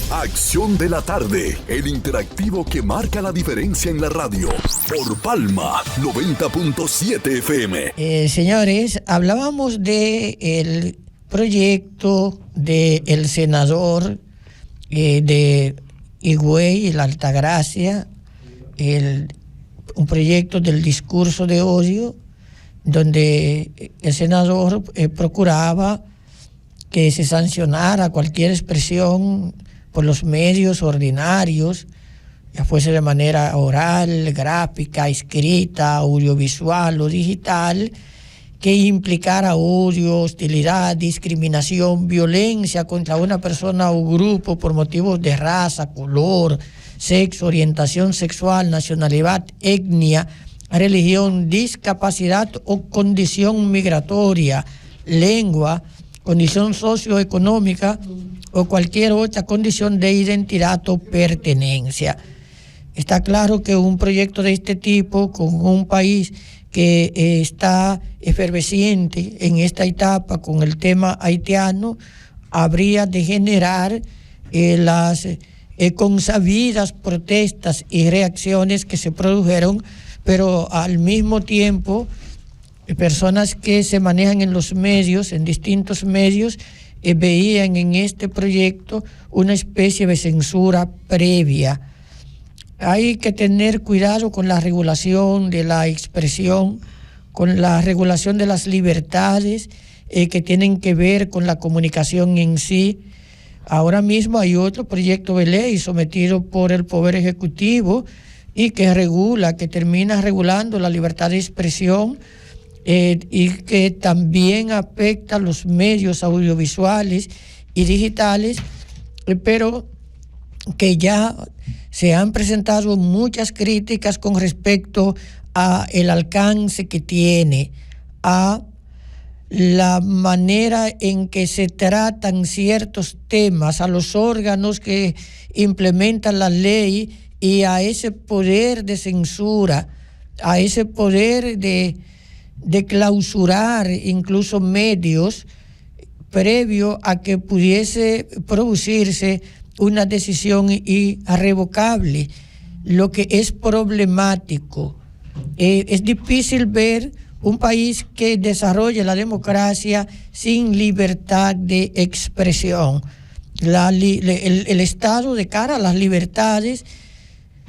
Acción de la tarde, el interactivo que marca la diferencia en la radio. Por Palma 90.7 FM. Señores, hablábamos del proyecto del senador de Higüey, la Altagracia, un proyecto del discurso de odio, donde el senador procuraba que se sancionara cualquier expresión por los medios ordinarios, ya fuese de manera oral, gráfica, escrita, audiovisual o digital, que implicara odio, hostilidad, discriminación, violencia contra una persona o grupo por motivos de raza, color, sexo, orientación sexual, nacionalidad, etnia, religión, discapacidad o condición migratoria, lengua, condición socioeconómica o cualquier otra condición de identidad o pertenencia. Está claro que un proyecto de este tipo, con un país que está efervesciente en esta etapa con el tema haitiano, habría de generar las consabidas protestas y reacciones que se produjeron, pero al mismo tiempo personas que se manejan en los medios, en distintos medios, veían en este proyecto una especie de censura previa. Hay que tener cuidado con la regulación de la expresión, con la regulación de las libertades que tienen que ver con la comunicación en sí. Ahora mismo hay otro proyecto de ley sometido por el Poder Ejecutivo y que termina regulando la libertad de expresión, y que también afecta a los medios audiovisuales y digitales, pero que ya se han presentado muchas críticas con respecto a el alcance que tiene, a la manera en que se tratan ciertos temas, a los órganos que implementan la ley y a ese poder de censura, a ese poder de clausurar incluso medios previo a que pudiese producirse una decisión irrevocable, lo que es problemático. Es difícil ver un país que desarrolle la democracia sin libertad de expresión. El Estado, de cara a las libertades,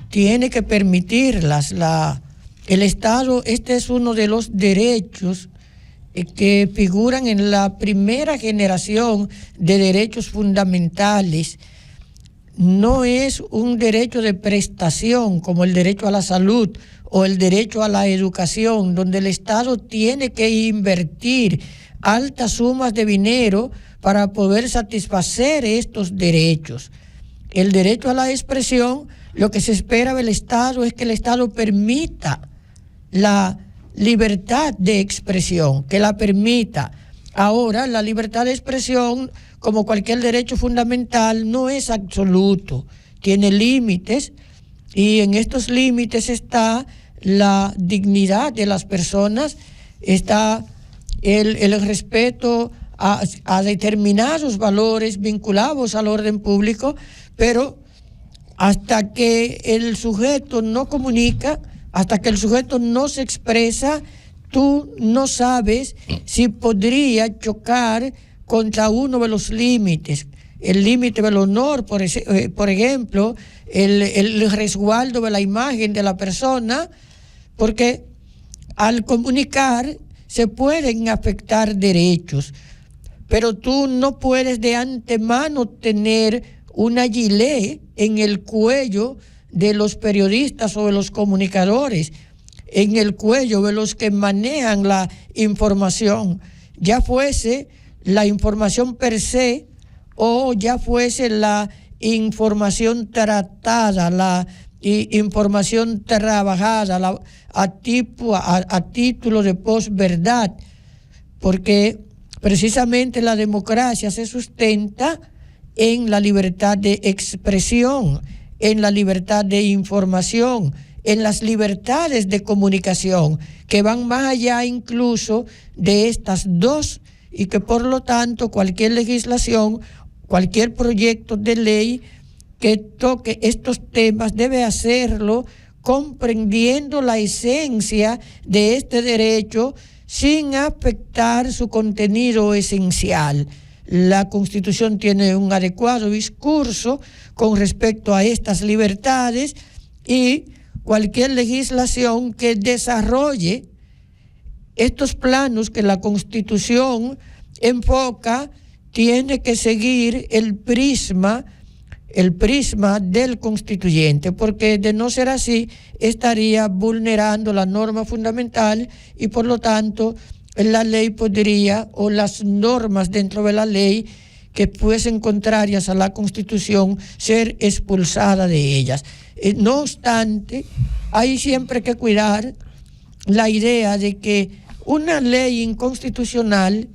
tiene que permitirlas. El Estado, este es uno de los derechos que figuran en la primera generación de derechos fundamentales. No es un derecho de prestación como el derecho a la salud o el derecho a la educación, donde el Estado tiene que invertir altas sumas de dinero para poder satisfacer estos derechos. El derecho a la expresión, lo que se espera del Estado es que el Estado permita la libertad de expresión, que la permita. Ahora, la libertad de expresión, como cualquier derecho fundamental, no es absoluto, tiene límites, y en estos límites está la dignidad de las personas, está el respeto a determinados valores vinculados al orden público, pero hasta que el sujeto no comunica, hasta que el sujeto no se expresa, tú no sabes si podría chocar contra uno de los límites. El límite del honor, por ejemplo, el resguardo de la imagen de la persona, porque al comunicar se pueden afectar derechos, pero tú no puedes de antemano tener una gilet en el cuello de los periodistas o de los comunicadores, en el cuello de los que manejan la información, ya fuese la información per se o ya fuese la información tratada, la información trabajada a título de posverdad, porque precisamente la democracia se sustenta en la libertad de expresión, en la libertad de información, en las libertades de comunicación, que van más allá incluso de estas dos, y que por lo tanto cualquier legislación, cualquier proyecto de ley que toque estos temas debe hacerlo comprendiendo la esencia de este derecho sin afectar su contenido esencial. La Constitución tiene un adecuado discurso con respecto a estas libertades y cualquier legislación que desarrolle estos planos que la Constitución enfoca tiene que seguir el prisma del constituyente, porque de no ser así estaría vulnerando la norma fundamental y por lo tanto la ley podría, o las normas dentro de la ley que fuesen contrarias a la Constitución, ser expulsada de ellas. No obstante, hay siempre que cuidar la idea de que una ley inconstitucional,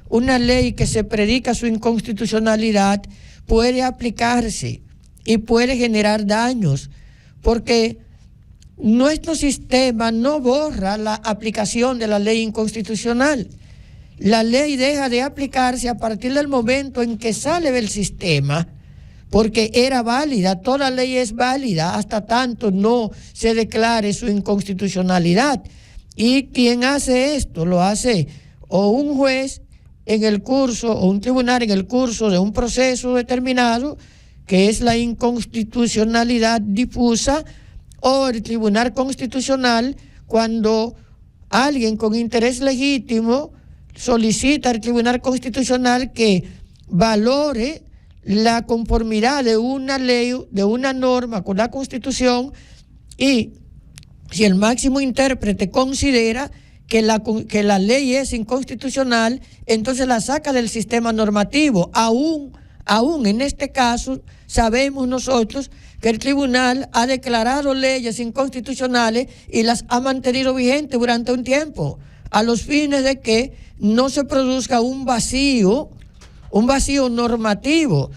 una ley que se predica su inconstitucionalidad, puede aplicarse y puede generar daños, porque nuestro sistema no borra la aplicación de la ley inconstitucional. La ley deja de aplicarse a partir del momento en que sale del sistema, porque era válida. Toda ley es válida hasta tanto no se declare su inconstitucionalidad. Y quien hace esto lo hace o un juez en el curso, o un tribunal en el curso de un proceso determinado, que es la inconstitucionalidad difusa, o el Tribunal Constitucional cuando alguien con interés legítimo solicita al Tribunal Constitucional que valore la conformidad de una ley, de una norma con la Constitución, y si el máximo intérprete considera que la ley es inconstitucional, entonces la saca del sistema normativo. Aún en este caso, sabemos nosotros que el tribunal ha declarado leyes inconstitucionales y las ha mantenido vigentes durante un tiempo, a los fines de que no se produzca un vacío normativo.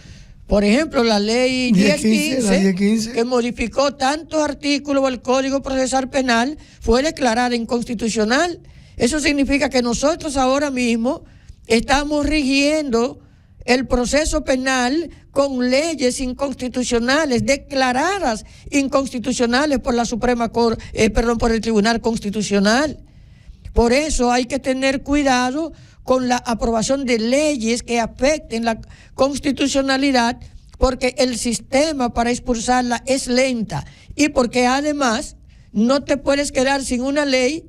Por ejemplo, la ley 1015, que modificó tantos artículos del Código Procesal Penal, fue declarada inconstitucional. Eso significa que nosotros ahora mismo estamos rigiendo el proceso penal con leyes inconstitucionales, declaradas inconstitucionales por la Suprema Corte, por el Tribunal Constitucional. Por eso hay que tener cuidado con la aprobación de leyes que afecten la constitucionalidad, porque el sistema para expulsarla es lenta y porque además no te puedes quedar sin una ley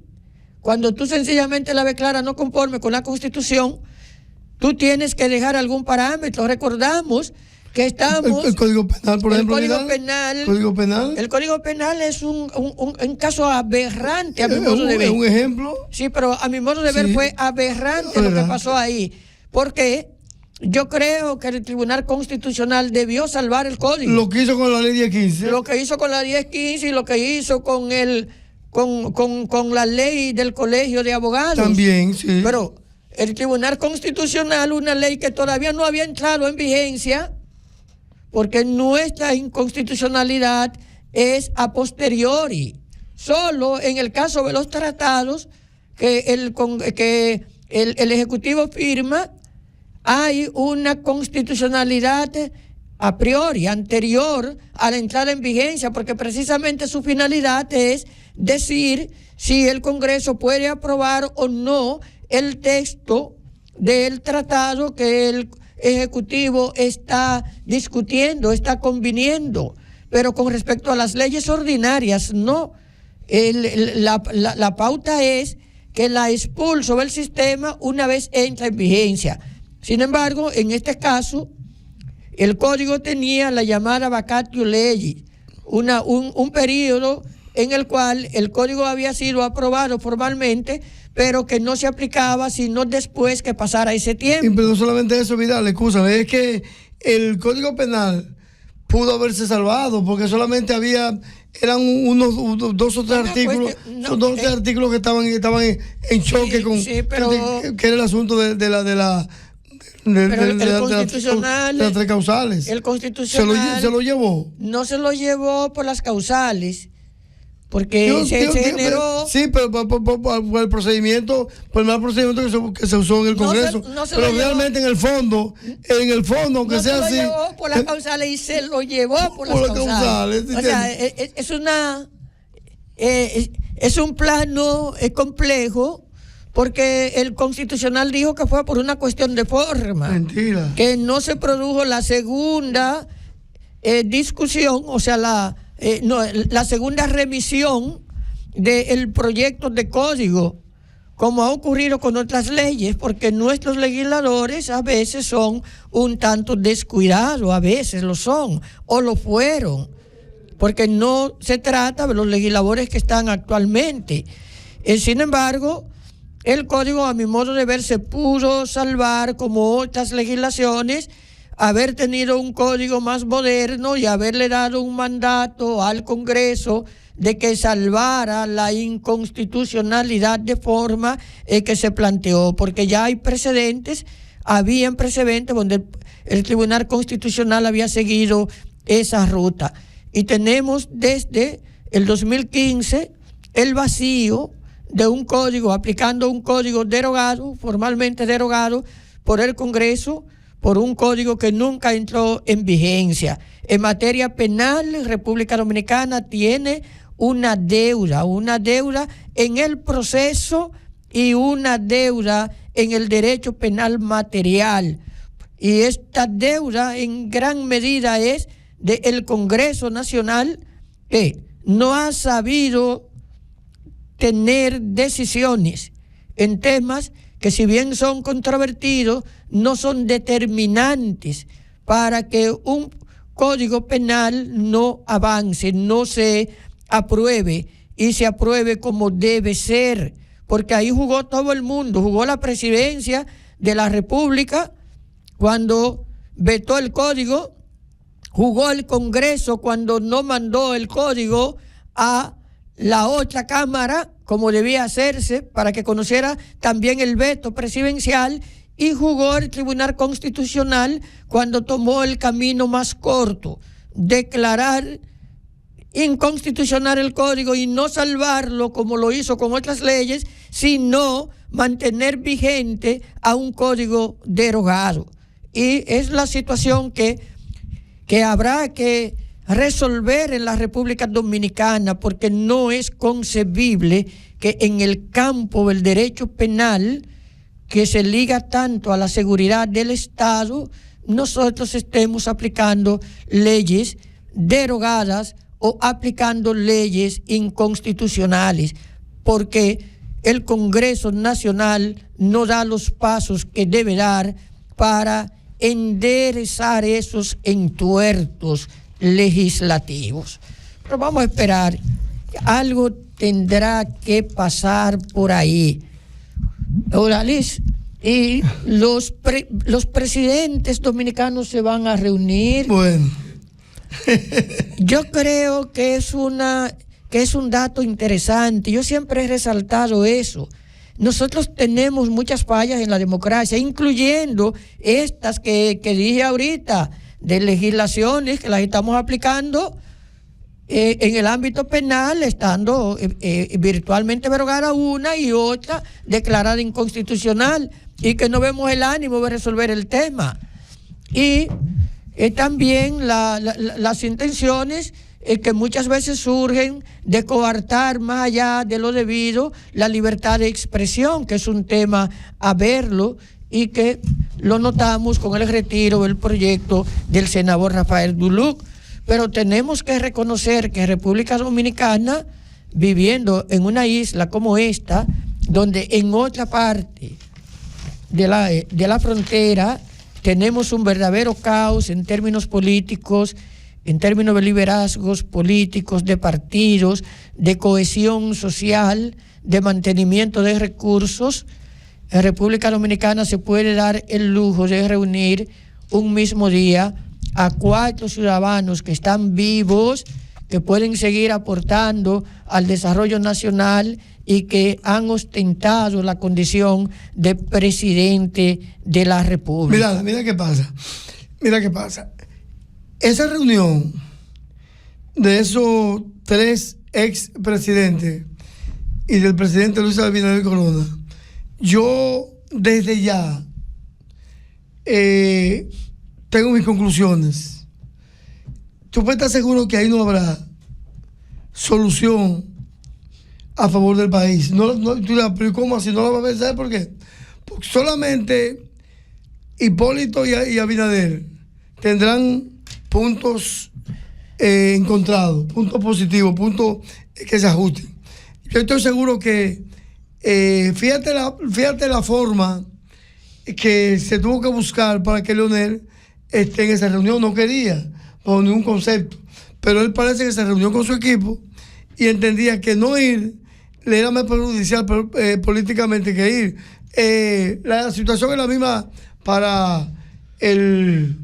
cuando tú sencillamente la declaras no conforme con la Constitución. Tú tienes que dejar algún parámetro. Recordamos que estamos... El Código Penal, por ejemplo. El Código Penal es un caso aberrante a mi modo de ver. ¿Un ejemplo? Sí, pero a mi modo de ver fue aberrante lo que pasó ahí. Porque yo creo que el Tribunal Constitucional debió salvar el Código. Lo que hizo con la ley 1015. Lo que hizo con la 1015 y lo que hizo con la ley del Colegio de Abogados. También, sí. Pero el Tribunal Constitucional, una ley que todavía no había entrado en vigencia, porque nuestra inconstitucionalidad es a posteriori. Solo en el caso de los tratados que el Ejecutivo firma, hay una constitucionalidad a priori, anterior a la entrada en vigencia, porque precisamente su finalidad es decir si el Congreso puede aprobar o no el texto del tratado que el Ejecutivo está discutiendo, está conviniendo. Pero con respecto a las leyes ordinarias, no. La pauta es que la expulso del sistema una vez entra en vigencia. Sin embargo, en este caso, el Código tenía la llamada vacatio legis, un periodo en el cual el Código había sido aprobado formalmente, pero que no se aplicaba sino después que pasara ese tiempo. Pero no solamente eso, Vidal, escúchame, es que el Código Penal pudo haberse salvado porque solamente eran unos dos o tres artículos, artículos que estaban en choque con que era el asunto de las tres causales. El Constitucional se lo llevó. No se lo llevó por las causales, porque se generó... Sí, pero por el procedimiento, por el mal procedimiento que se usó en el Congreso. Pero realmente en el fondo, aunque sea así... No se lo llevó por las causales y se lo llevó por las causales. O sea, es un plano complejo, porque el Constitucional dijo que fue por una cuestión de forma. Mentira. Que no se produjo la segunda discusión, o sea, la segunda remisión del proyecto de código, como ha ocurrido con otras leyes, porque nuestros legisladores a veces son un tanto descuidados, a veces lo son, o lo fueron, porque no se trata de los legisladores que están actualmente. Sin embargo, el código, a mi modo de ver, se pudo salvar, como otras legislaciones, haber tenido un código más moderno y haberle dado un mandato al Congreso de que salvara la inconstitucionalidad de forma que se planteó, porque ya hay precedentes, habían precedentes donde el Tribunal Constitucional había seguido esa ruta. Y tenemos desde el 2015 el vacío de un código, aplicando un código derogado, formalmente derogado por el Congreso, por un código que nunca entró en vigencia. En materia penal, República Dominicana tiene una deuda en el proceso y una deuda en el derecho penal material. Y esta deuda en gran medida es del Congreso Nacional, que no ha sabido tener decisiones en temas que, si bien son controvertidos, no son determinantes para que un código penal no avance, no se apruebe y se apruebe como debe ser, porque ahí jugó todo el mundo, jugó la presidencia de la República cuando vetó el código, jugó el Congreso cuando no mandó el código a la otra Cámara como debía hacerse para que conociera también el veto presidencial, y jugó el Tribunal Constitucional cuando tomó el camino más corto, declarar inconstitucional el código y no salvarlo como lo hizo con otras leyes, sino mantener vigente a un código derogado. Y es la situación que habrá que resolver en la República Dominicana, porque no es concebible que en el campo del derecho penal, que se liga tanto a la seguridad del Estado, nosotros estemos aplicando leyes derogadas o aplicando leyes inconstitucionales, porque el Congreso Nacional no da los pasos que debe dar para enderezar esos entuertos legislativos. Pero vamos a esperar, algo tendrá que pasar por ahí. Oralis, y los presidentes dominicanos se van a reunir. Bueno. Yo creo que es un dato interesante. Yo siempre he resaltado eso. Nosotros tenemos muchas fallas en la democracia, incluyendo estas que dije ahorita, de legislaciones que las estamos aplicando en el ámbito penal, estando virtualmente derogada una y otra declarada inconstitucional, y que no vemos el ánimo de resolver el tema. Y también las intenciones que muchas veces surgen de coartar más allá de lo debido la libertad de expresión, que es un tema a verlo, y que lo notamos con el retiro del proyecto del senador Rafael Duluc. Pero tenemos que reconocer que República Dominicana, viviendo en una isla como esta, donde en otra parte de la frontera tenemos un verdadero caos en términos políticos, en términos de liderazgos políticos, de partidos, de cohesión social, de mantenimiento de recursos, en República Dominicana se puede dar el lujo de reunir un mismo día a 4 ciudadanos que están vivos, que pueden seguir aportando al desarrollo nacional y que han ostentado la condición de presidente de la República. Mira qué pasa. Esa reunión de esos 3 ex presidente y del presidente Luis Abinader Corona, yo desde ya tengo mis conclusiones. Tú puedes estar seguro que ahí no habrá solución a favor del país. Tú dirás, pero ¿cómo así? No la va a ver. ¿Sabes por qué? Porque solamente Hipólito y Abinader tendrán puntos encontrados, puntos positivos, puntos que se ajusten. Yo estoy seguro que fíjate la forma que se tuvo que buscar para que Leonel esté en esa reunión. No quería, bajo ningún concepto, pero él parece que se reunió con su equipo y entendía que no ir le era más perjudicial políticamente que ir. La situación es la misma para el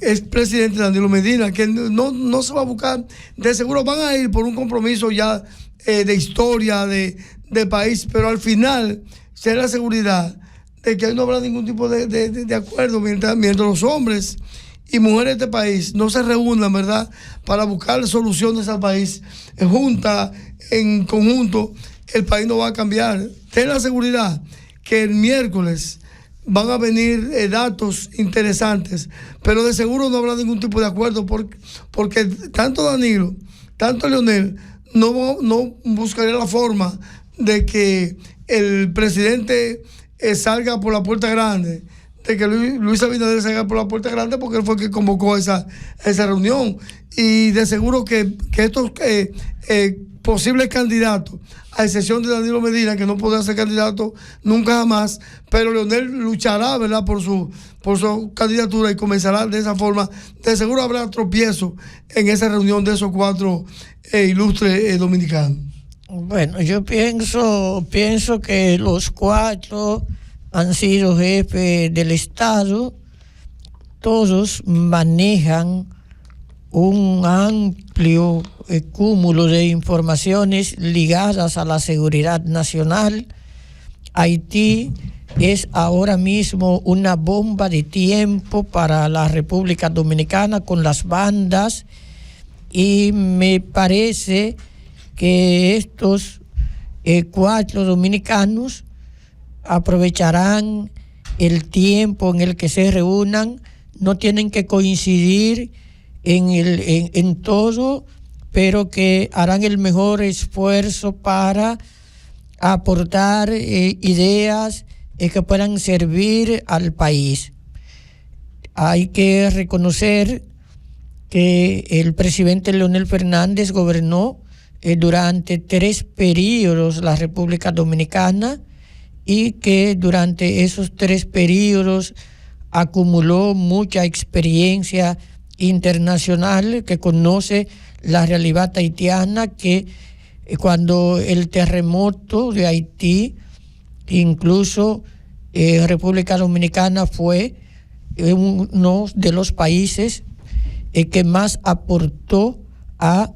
expresidente Danilo Medina, que no se va a buscar, de seguro van a ir por un compromiso ya de historia, de país, pero al final será la seguridad de que no habrá ningún tipo de acuerdo mientras los hombres y mujeres de este país no se reúnan, ¿verdad?, para buscar soluciones al país juntas, en conjunto. El país no va a cambiar. Ten la seguridad que el miércoles van a venir datos interesantes, pero de seguro no habrá ningún tipo de acuerdo porque tanto Danilo, tanto Leonel no buscaría la forma de que el presidente salga por la puerta grande, de que Luis Abinader salga por la puerta grande, porque él fue el que convocó esa reunión. Y de seguro que estos posibles candidatos, a excepción de Danilo Medina, que no podrá ser candidato nunca jamás, pero Leonel luchará, ¿verdad?, por su candidatura y comenzará de esa forma. De seguro habrá tropiezo en esa reunión de esos cuatro ilustres dominicanos. Bueno, yo pienso que los cuatro han sido jefes del Estado, todos manejan un amplio cúmulo de informaciones ligadas a la seguridad nacional. Haití es ahora mismo una bomba de tiempo para la República Dominicana con las bandas, y me parece que estos cuatro dominicanos aprovecharán el tiempo en el que se reúnan. No tienen que coincidir en todo, pero que harán el mejor esfuerzo para aportar ideas que puedan servir al país. Hay que reconocer que el presidente Leonel Fernández gobernó durante 3 periodos la República Dominicana, y que durante esos 3 periodos acumuló mucha experiencia internacional, que conoce la realidad haitiana, que cuando el terremoto de Haití, incluso República Dominicana fue uno de los países que más aportó a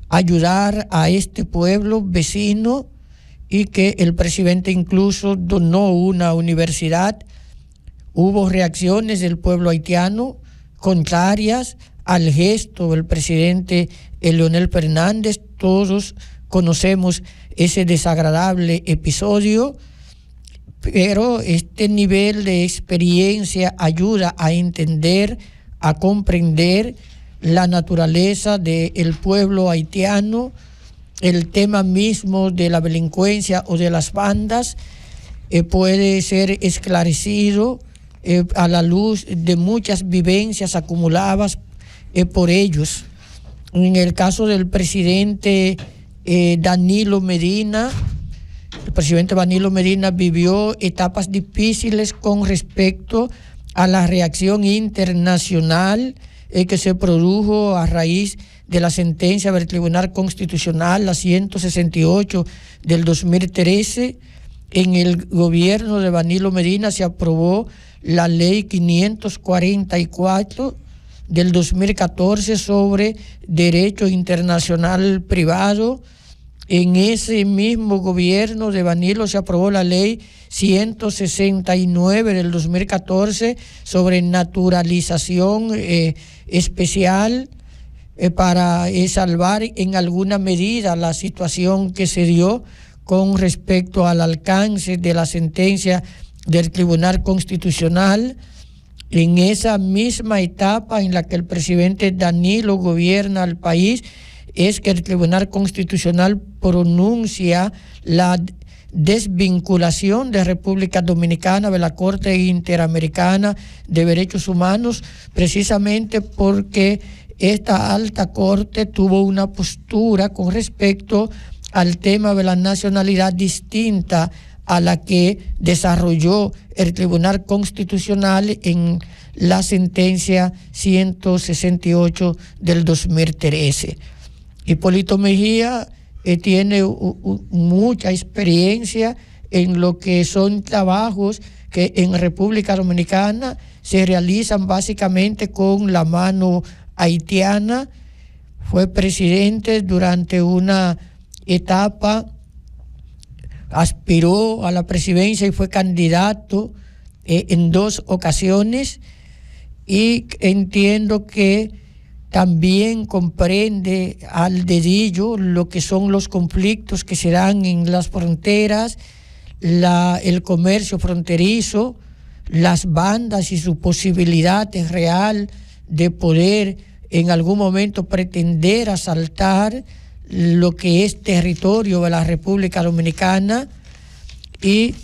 ayudar a este pueblo vecino, y que el presidente incluso donó una universidad. Hubo reacciones del pueblo haitiano contrarias al gesto del presidente Leonel Fernández. Todos conocemos ese desagradable episodio, pero este nivel de experiencia ayuda a entender, a comprender la naturaleza del pueblo haitiano, el tema mismo de la delincuencia o de las bandas puede ser esclarecido a la luz de muchas vivencias acumuladas por ellos. En el caso del presidente Danilo Medina, el presidente Danilo Medina vivió etapas difíciles con respecto a la reacción internacional que se produjo a raíz de la sentencia del Tribunal Constitucional, la 168 del 2013. En el gobierno de Danilo Medina se aprobó la ley 544 del 2014 sobre derecho internacional privado. En ese mismo gobierno de Danilo se aprobó la ley 169 del 2014 sobre naturalización especial. para salvar en alguna medida la situación que se dio con respecto al alcance de la sentencia del Tribunal Constitucional. En esa misma etapa en la que el presidente Danilo gobierna el país, es que el Tribunal Constitucional pronuncia la desvinculación de República Dominicana de la Corte Interamericana de Derechos Humanos, precisamente porque esta alta corte tuvo una postura con respecto al tema de la nacionalidad distinta a la que desarrolló el Tribunal Constitucional en la sentencia 168 del 2013. Hipólito Mejía tiene mucha experiencia en lo que son trabajos que en República Dominicana se realizan básicamente con la mano haitiana. Fue presidente durante una etapa, aspiró a la presidencia y fue candidato en 2 ocasiones, y entiendo que también comprende al dedillo lo que son los conflictos que se dan en las fronteras, el comercio fronterizo, las bandas y su posibilidad real de poder en algún momento pretender asaltar lo que es territorio de la República Dominicana. Y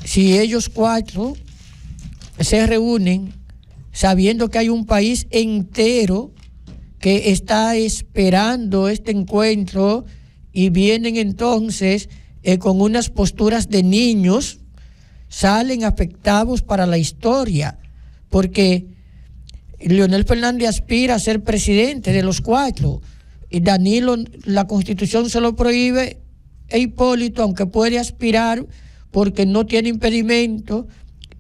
si ellos 4 se reúnen sabiendo que hay un país entero que está esperando este encuentro, y vienen entonces con unas posturas de niños, salen afectados para la historia, porque Leonel Fernández aspira a ser presidente de los 4, y Danilo, la Constitución se lo prohíbe, e Hipólito, aunque puede aspirar porque no tiene impedimento,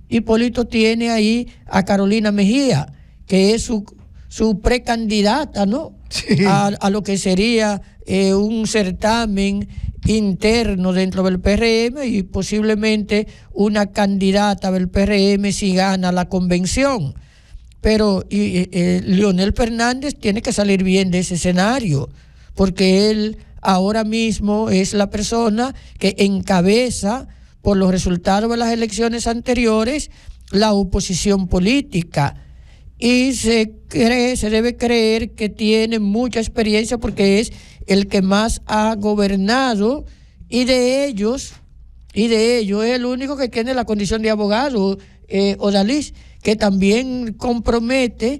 Hipólito tiene ahí a Carolina Mejía, que es su precandidata, ¿no? Sí. A lo que sería un certamen interno dentro del PRM, y posiblemente una candidata del PRM si gana la convención. Pero Leonel Fernández tiene que salir bien de ese escenario, porque él ahora mismo es la persona que encabeza, por los resultados de las elecciones anteriores, la oposición política. Y se debe creer que tiene mucha experiencia porque es el que más ha gobernado, y de ellos es el único que tiene la condición de abogado, Odalis, que también compromete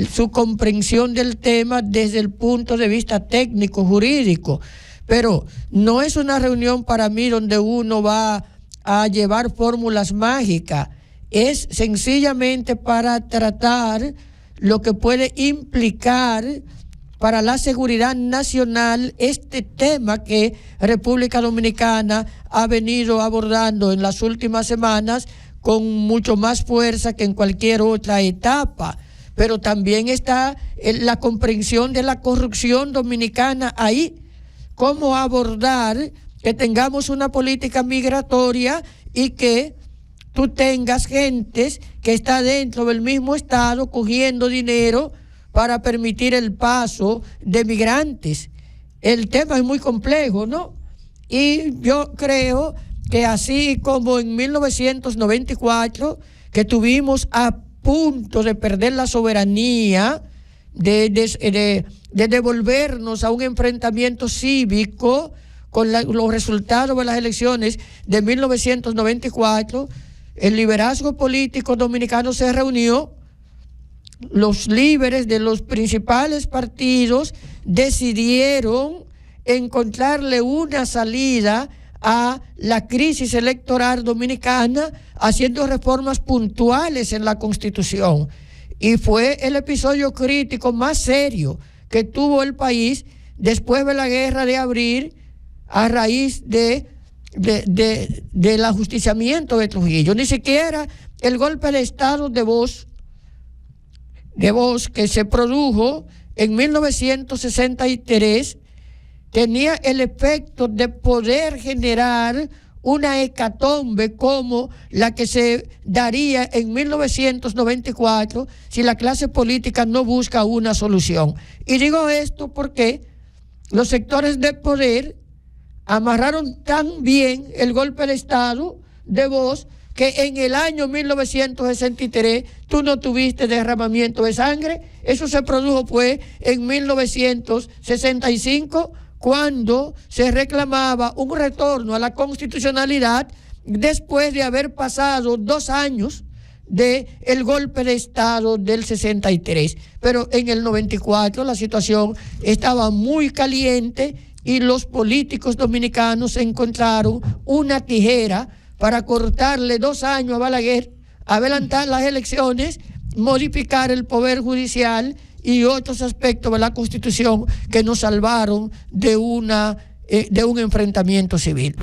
su comprensión del tema desde el punto de vista técnico, jurídico. Pero no es una reunión para mí donde uno va a llevar fórmulas mágicas. Es sencillamente para tratar lo que puede implicar para la seguridad nacional este tema que República Dominicana ha venido abordando en las últimas semanas con mucho más fuerza que en cualquier otra etapa. Pero también está la comprensión de la corrupción dominicana ahí. Cómo abordar que tengamos una política migratoria y que tú tengas gentes que está dentro del mismo estado cogiendo dinero para permitir el paso de migrantes. El tema es muy complejo, ¿no? Y yo creo que así como en 1994, que tuvimos a punto de perder la soberanía, de devolvernos a un enfrentamiento cívico con los resultados de las elecciones de 1994, el liderazgo político dominicano se reunió, los líderes de los principales partidos decidieron encontrarle una salida a la crisis electoral dominicana haciendo reformas puntuales en la Constitución. Y fue el episodio crítico más serio que tuvo el país después de la Guerra de Abril, a raíz del ajusticiamiento de Trujillo. Ni siquiera el golpe de Estado de Voz que se produjo en 1963 tenía el efecto de poder generar una hecatombe como la que se daría en 1994 si la clase política no busca una solución. Y digo esto porque los sectores de poder amarraron tan bien el golpe de Estado de Bosch que en el año 1963 tú no tuviste derramamiento de sangre. Eso se produjo pues en 1965, cuando se reclamaba un retorno a la constitucionalidad después de haber pasado 2 años del golpe de Estado del 63. Pero en el 94 la situación estaba muy caliente y los políticos dominicanos encontraron una tijera para cortarle 2 años a Balaguer, adelantar las elecciones, modificar el poder judicial y otros aspectos de la Constitución que nos salvaron de un enfrentamiento civil.